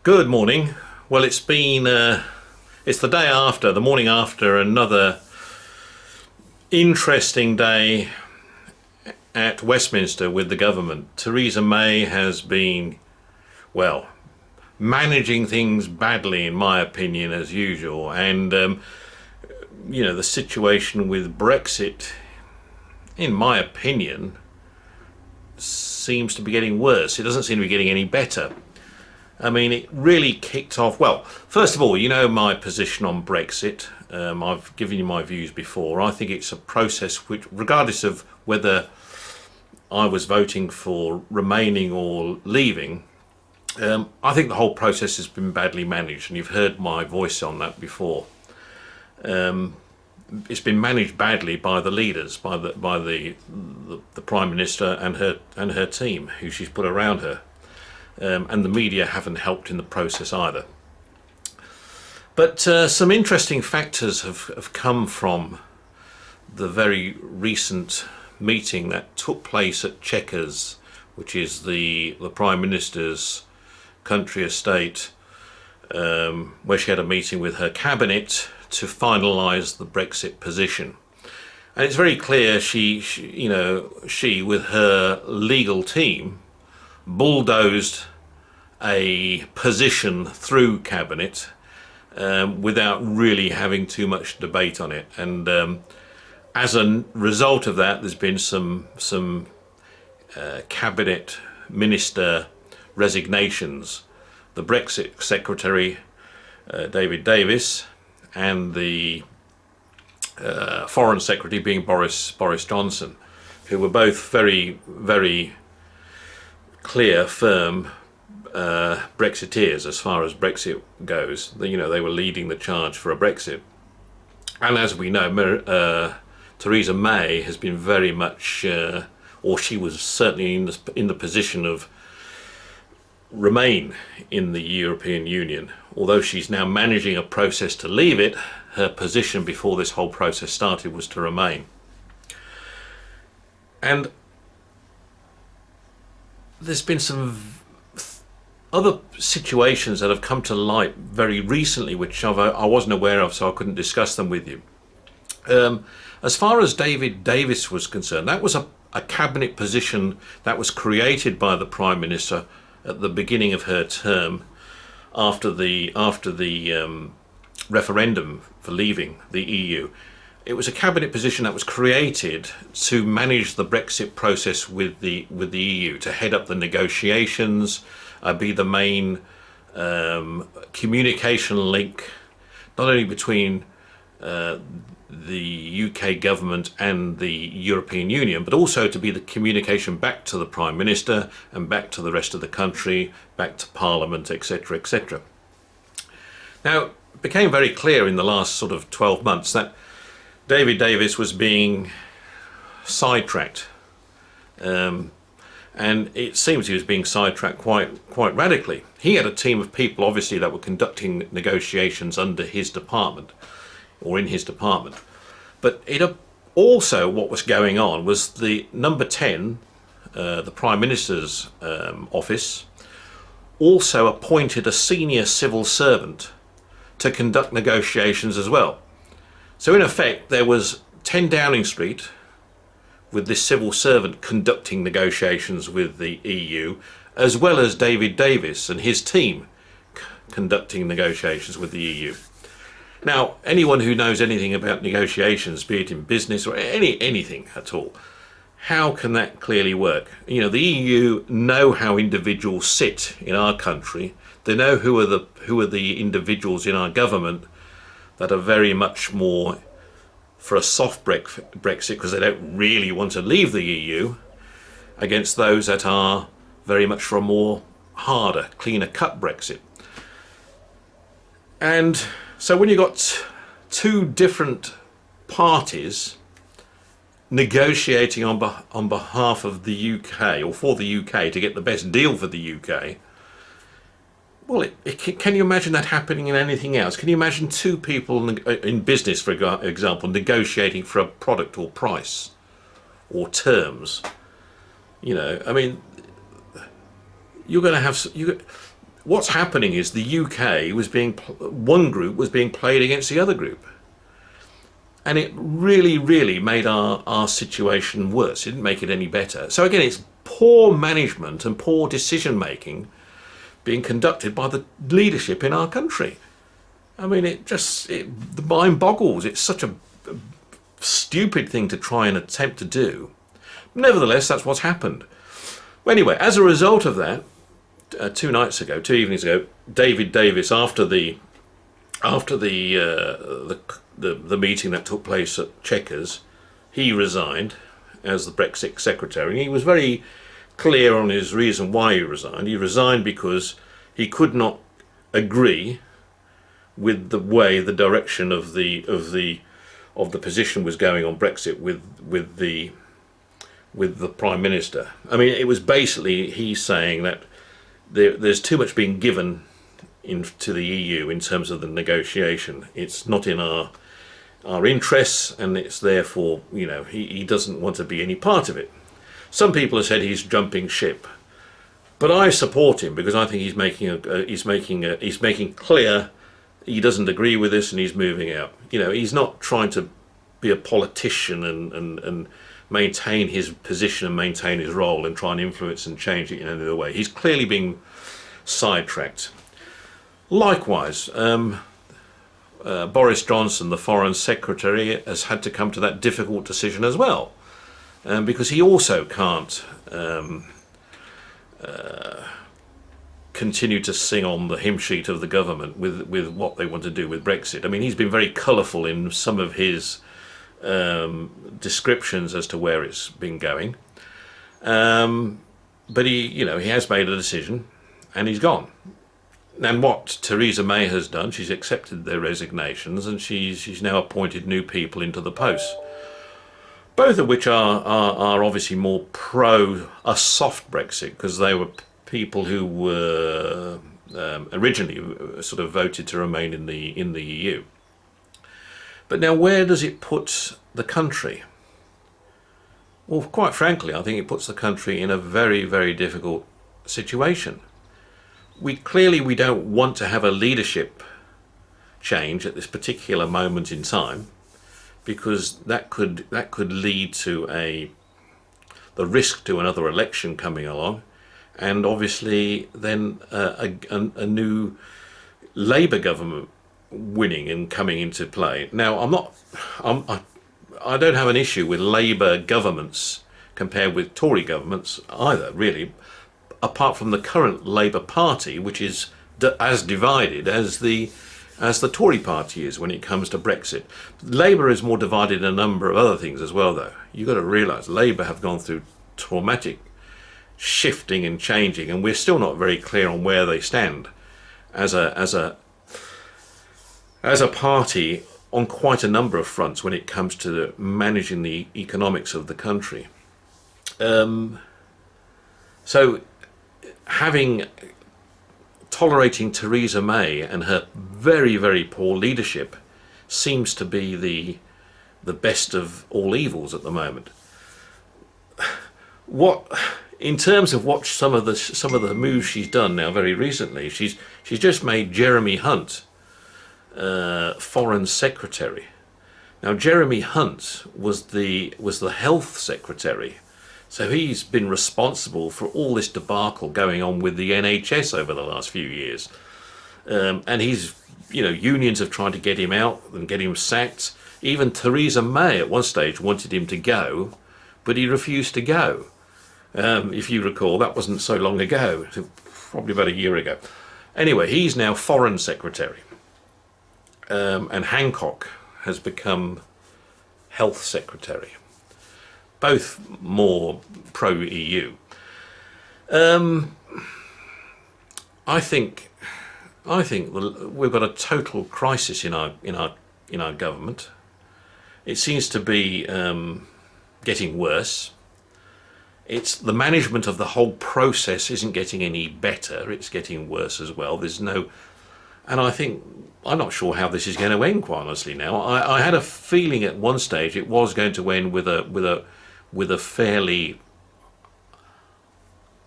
Good morning. Well, it's the day after, the morning after another interesting day at Westminster with the government. Theresa May has been, well, managing things badly, in my opinion, as usual. And, the situation with Brexit, in my opinion, seems to be getting worse. It doesn't seem to be getting any better. I mean, it really kicked off. Well, first of all, you know my position on Brexit. I've given you my views before. I think it's a process which, regardless of whether I was voting for remaining or leaving, I think the whole process has been badly managed, and you've heard my voice on that before. It's been managed badly by the leaders, by the Prime Minister and her team, who she's put around her. And the media haven't helped in the process either. But some interesting factors have come from the very recent meeting that took place at Chequers, which is the Prime Minister's country estate, where she had a meeting with her cabinet to finalise the Brexit position. And it's very clear she with her legal team bulldozed a position through cabinet without really having too much debate on it. And as a result of that, there's been some cabinet minister resignations. The Brexit secretary, David Davis, and the foreign secretary being Boris Johnson, who were both very, very clear, firm Brexiteers as far as Brexit goes. They were leading the charge for a Brexit. And as we know, Theresa May has been very much, or she was certainly in the position of remain in the European Union. Although she's now managing a process to leave it, her position before this whole process started was to remain. And there's been some other situations that have come to light very recently, which I wasn't aware of, so I couldn't discuss them with you. As far as David Davis was concerned, that was a cabinet position that was created by the Prime Minister at the beginning of her term, after the referendum for leaving the EU. It was a cabinet position that was created to manage the Brexit process with the EU, to head up the negotiations, be the main communication link, not only between the UK government and the European Union, but also to be the communication back to the Prime Minister and back to the rest of the country, back to Parliament, etc., etc. Now, it became very clear in the last sort of 12 months that David Davis was being sidetracked, and it seems he was being sidetracked quite radically. He had a team of people, obviously, that were conducting negotiations under his department, or in his department. But also what was going on was the number 10, the Prime Minister's office, also appointed a senior civil servant to conduct negotiations as well. So in effect, there was 10 Downing Street with this civil servant conducting negotiations with the EU, as well as David Davis and his team conducting negotiations with the EU. Now, anyone who knows anything about negotiations, be it in business or anything at all, how can that clearly work? The EU know how individuals sit in our country. They know who are the individuals in our government that are very much more for a soft Brexit because they don't really want to leave the EU, against those that are very much for a more harder, cleaner cut Brexit. And so when you've got two different parties negotiating on behalf of the UK, or for the UK, to get the best deal for the UK, well, can you imagine that happening in anything else? Can you imagine two people in business, for example, negotiating for a product or price or terms? I mean, you're going to have what's happening is the UK was one group was being played against the other group. And it really, really made our situation worse. It didn't make it any better. So again, it's poor management and poor decision making being conducted by the leadership in our country. I mean, the mind boggles. It's such a stupid thing to try and attempt to do. Nevertheless, that's what's happened. Well, anyway, as a result of that, 2 evenings ago, David Davis, after the meeting that took place at Chequers, he resigned as the Brexit secretary. And he was very clear on his reason why he resigned. He resigned because he could not agree with the way the direction of the position was going on Brexit with the Prime Minister. I mean, it was basically he's saying that there's too much being given to the EU in terms of the negotiation. It's not in our interests, and it's therefore, he doesn't want to be any part of it. Some people have said he's jumping ship, but I support him because I think he's making clear he doesn't agree with this and he's moving out. He's not trying to be a politician and maintain his position and maintain his role and try and influence and change it in any other way. He's clearly being sidetracked. Likewise, Boris Johnson, the Foreign Secretary, has had to come to that difficult decision as well, because he also can't continue to sing on the hymn sheet of the government with what they want to do with Brexit. I mean, he's been very colourful in some of his descriptions as to where it's been going, but he has made a decision and he's gone. And what Theresa May has done, she's accepted their resignations and she's now appointed new people into the posts, both of which are obviously more pro a soft Brexit, because they were people who were originally sort of voted to remain in the EU. But now, where does it put the country? Well, quite frankly, I think it puts the country in a very, very difficult situation. We don't want to have a leadership change at this particular moment in time, because that could lead to the risk to another election coming along, and obviously then a new Labour government winning and coming into play. Now, I don't have an issue with Labour governments compared with Tory governments either, really, apart from the current Labour Party, which is as divided as the Tory party is when it comes to Brexit. Labour is more divided in a number of other things as well, though. You've got to realise Labour have gone through traumatic shifting and changing, and we're still not very clear on where they stand as a party on quite a number of fronts when it comes to managing the economics of the country. So tolerating Theresa May and her very, very poor leadership seems to be the best of all evils at the moment. In terms of what some of the moves she's done now very recently, she's just made Jeremy Hunt Foreign Secretary. Now, Jeremy Hunt was the Health Secretary, so he's been responsible for all this debacle going on with the NHS over the last few years, and unions have tried to get him out and get him sacked. Even Theresa May at one stage wanted him to go, but he refused to go. If you recall, that wasn't so long ago, probably about a year ago. Anyway, he's now Foreign Secretary. And Hancock has become Health Secretary. Both more pro-EU. I think we've got a total crisis in our government. It seems to be getting worse. It's the management of the whole process isn't getting any better. It's getting worse as well. And I'm not sure how this is going to end, quite honestly. Now, I had a feeling at one stage it was going to end with a fairly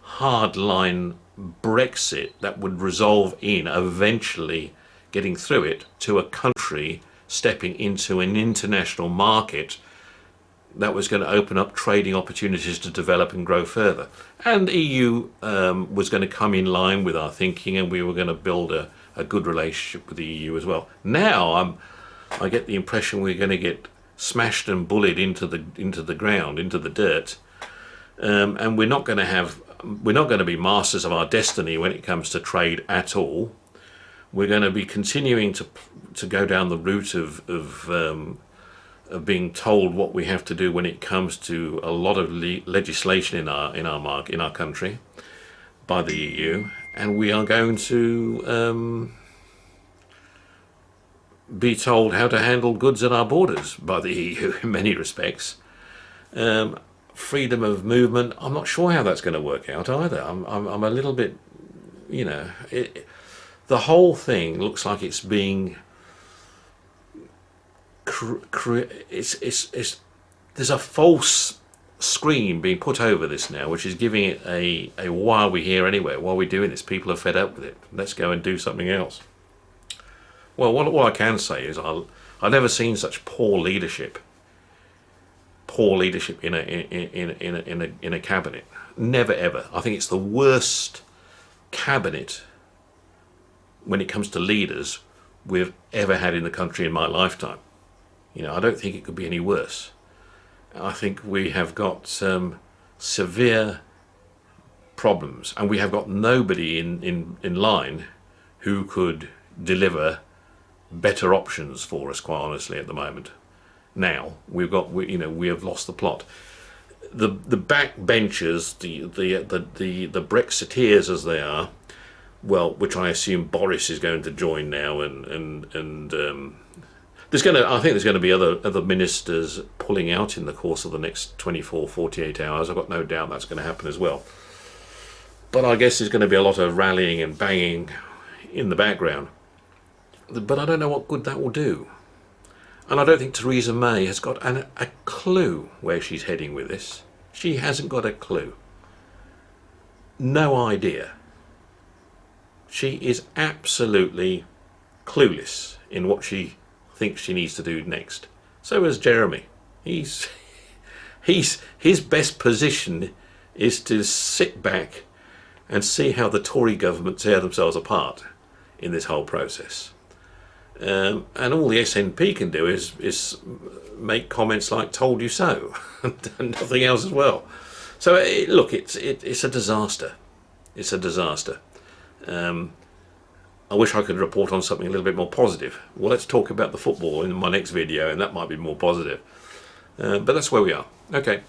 hardline Brexit that would resolve in eventually getting through it to a country stepping into an international market that was going to open up trading opportunities to develop and grow further. And the EU was going to come in line with our thinking, and we were going to build a good relationship with the EU as well. Now I get the impression we're going to get smashed and bullied into the ground, into the dirt, and we're not going to be masters of our destiny when it comes to trade at all. We're going to be continuing to go down the route of being told what we have to do when it comes to a lot of legislation in our country by the EU, and we are going to be told how to handle goods at our borders by the EU in many respects. Freedom of movement, I'm not sure how that's going to work out either. I'm a little bit, the whole thing looks like it's being there's a false screen being put over this now, which is giving it a why are we here anyway? Why are we doing this? People are fed up with it. Let's go and do something else. Well, what I can say is I've never seen such poor leadership in a cabinet. Never ever. I think it's the worst cabinet when it comes to leaders we've ever had in the country in my lifetime. I don't think it could be any worse. I think we have got some severe problems, and we have got nobody in line who could deliver better options for us, quite honestly, at the moment. Now we have lost the plot. The backbenchers, the Brexiteers as they are, well, which I assume Boris is going to join now, and I think there's going to be other ministers pulling out in the course of the next 24, 48 hours. I've got no doubt that's going to happen as well. But I guess there's going to be a lot of rallying and banging in the background. But I don't know what good that will do. And I don't think Theresa May has got a clue where she's heading with this. She hasn't got a clue. No idea. She is absolutely clueless in what she thinks she needs to do next. So is Jeremy. His best position is to sit back and see how the Tory government tear themselves apart in this whole process. And all the SNP can do is make comments like "told you so" and nothing else as well. So look, it's a disaster. It's a disaster. I wish I could report on something a little bit more positive. Well, let's talk about the football in my next video, and that might be more positive. But that's where we are. Okay.